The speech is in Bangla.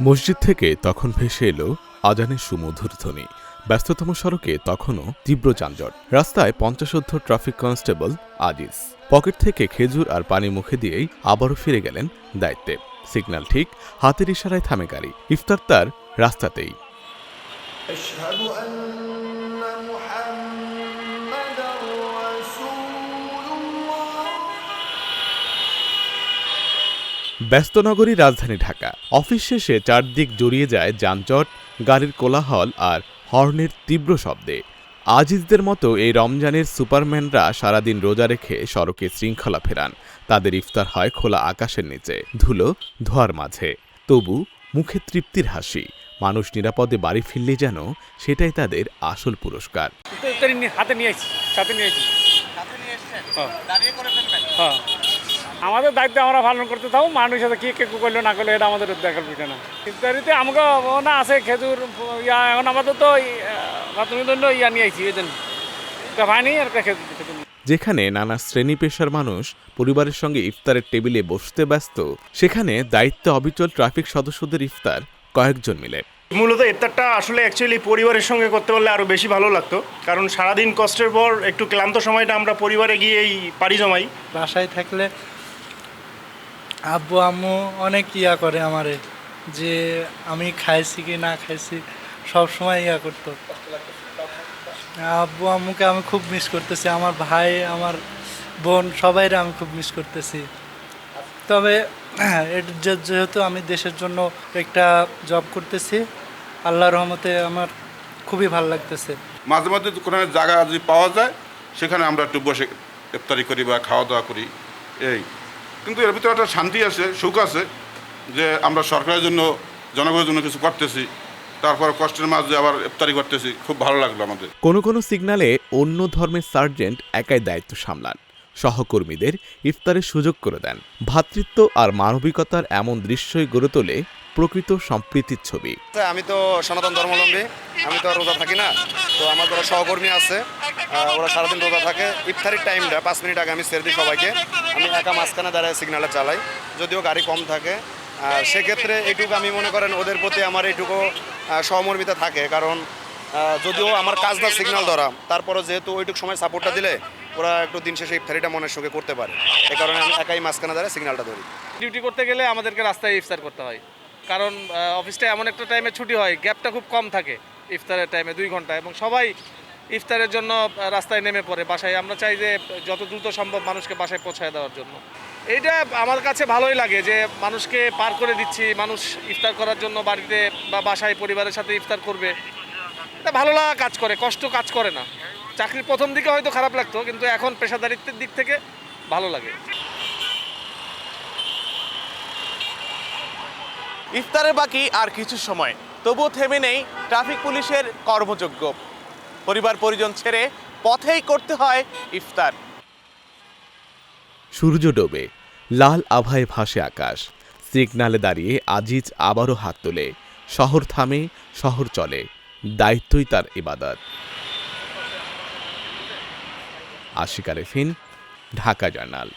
মসজিদ থেকে তখন ভেসে এলো আজানের সুমধুর ধ্বনি। ব্যস্ততম সড়কে তখনও তীব্র যানজট। রাস্তায় 50 ট্রাফিক কনস্টেবল আজিজ পকেট থেকে খেজুর আর পানি মুখে দিয়েই আবারও ফিরে গেলেন দায়িত্বে। সিগন্যাল ঠিক, হাতের ইশারায় থামে গাড়ি। ইফতার তার রাস্তাতেই। ব্যস্ত নগরী রাজধানী ঢাকা। অফিস শেষে চারদিক জড়িয়ে যায় যানজট, গাড়ির কোলাহল আর হর্নের তীব্র শব্দে। আজিজদের মতো এই রমজানের সুপারম্যানরা সারাদিন রোজা রেখে সড়কে শৃঙ্খলা ফেরান। তাদের ইফতার হয় খোলা আকাশের নিচে, ধুলো ধোয়ার মাঝে। তবু মুখে তৃপ্তির হাসি। মানুষ নিরাপদে বাড়ি ফিরলে যেন সেটাই তাদের আসল পুরস্কার। আমাদের দায়িত্ব আমরা পালন করতে থাকবো। মানুষ সাথে কি কে করলো না করলো এটা আমাদের দেখার বিষয় না। ইফতারিতে আমাকে না আছে খেজুর এখন আমাদের তো প্রাথমিক জন্য নিয়ে আইছি এই জন্য পানি আর খেজুর। যেখানে নানা শ্রেণী পেশার মানুষ পরিবারের সঙ্গে ইফতারের টেবিলে বসতে ব্যস্ত, সেখানে দায়িত্বে অবিচল ট্রাফিক সদস্যদের ইফতার কয়েকজন মিলে। মূলত ইফতারটা আসলে অ্যাকচুয়ালি পরিবারের সঙ্গে করতে পারলে আরও বেশি ভালো লাগতো, কারণ সারাদিন কষ্টের পর একটু ক্লান্ত সময়টা আমরা পরিবারে গিয়েই পাড়ি জমাই। বাসায় থাকলে আব্বু আম্মু অনেক করে আমারে, যে আমি খাইছি কি না খাইছি সব সময় করতো। আব্বু আম্মুকে আমি খুব মিস করতেছি, আমার ভাই আমার বোন সবাইরে আমি খুব মিস করতেছি। তবে যেহেতু আমি দেশের জন্য একটা জব করতেছি, আল্লাহর রহমতে আমার খুবই ভালো লাগতেছে। মাঝে মাঝে কোনো জায়গা যদি পাওয়া যায় সেখানে আমরা একটু বসে ইফতারি করি বা খাওয়া দাওয়া করি এই। কিন্তু এর ভিতরে একটা শান্তি আছে, সুখ আছে যে আমরা সরকারের জন্য জনগণের জন্য কিছু করতেছি, তারপর কষ্টের মাঝে আবার ইফতারি করতেছি। খুব ভালো লাগলো আমাদের। কোনো কোনো সিগন্যালে অন্য ধর্মের সার্জেন্ট একাই দায়িত্ব সামলান, সহকর্মীদের ইফতারের সুযোগ করে দেন। ভ্রাতৃত্ব আর মানবিকতার এমন দৃশ্যই গড়ে তোলে প্রকৃত সম্প্রীতির ছবি। আমি তো সনাতন ধর্মাবলম্বী, আমি তো রোজা থাকি না, তো আমার যারা সহকর্মী আছে ওরা সারাদিন রোজা থাকে। ইফতারির টাইমটা 5 মিনিট আগে আমি ছেড়ে দিই সবাইকে। আমি একা মাঝখানে দাঁড়ায় সিগন্যালে চালাই, যদিও গাড়ি কম থাকে। সেক্ষেত্রে এইটুকু আমি মনে করেন ওদের প্রতি আমার এইটুকু সহমর্মিতা থাকে, কারণ যদিও আমার কাজ না সিগন্যাল ধরা, তারপরও যেহেতু ওইটুকু সময় সাপোর্টটা দিলে ওরা একটু দিন শেষে ইফতারিটা মনের সুখে করতে পারে। এই কারণে আমি একাই মাঝখানে দাঁড়ায় সিগন্যালটা ধরি। ডিউটি করতে গেলে আমাদেরকে রাস্তায় ইফতার করতে হয়, কারণ অফিসটা এমন একটা টাইমে ছুটি হয়, গ্যাপটা খুব কম থাকে ইফতারের টাইমে 2 ঘন্টা, এবং সবাই ইফতারের জন্য রাস্তায় নেমে পড়ে বাসায়। আমরা চাই যে যত দ্রুত সম্ভব মানুষকে বাসায় পৌঁছায় দেওয়ার জন্য। এইটা আমার কাছে ভালোই লাগে যে মানুষকে পার করে দিচ্ছি, মানুষ ইফতার করার জন্য বাড়িতে বা বাসায় পরিবারের সাথে ইফতার করবে। এটা ভালো লাগা কাজ করে, কষ্ট কাজ করে না। চাকরির প্রথম দিকে হয়তো খারাপ লাগতো, কিন্তু এখন পেশাদারিত্বের দিক থেকে ভালো লাগে। ইফতারের বাকি আর কিছু সময়, তবুও থেমে নেই ট্রাফিক পুলিশের কর্মযজ্ঞ। পরিবার পরিজন ছেড়ে পথেই করতে হয় ইফতার। সূর্য ডোবে, লাল আভায় ভাসে আকাশ। সিগন্যালে দাঁড়িয়ে আজিজ আবারও হাত তোলে। শহর থামে, শহর চলে, দায়িত্বই তার ইবাদত। আশিক আরেফিন, ঢাকা জার্নাল।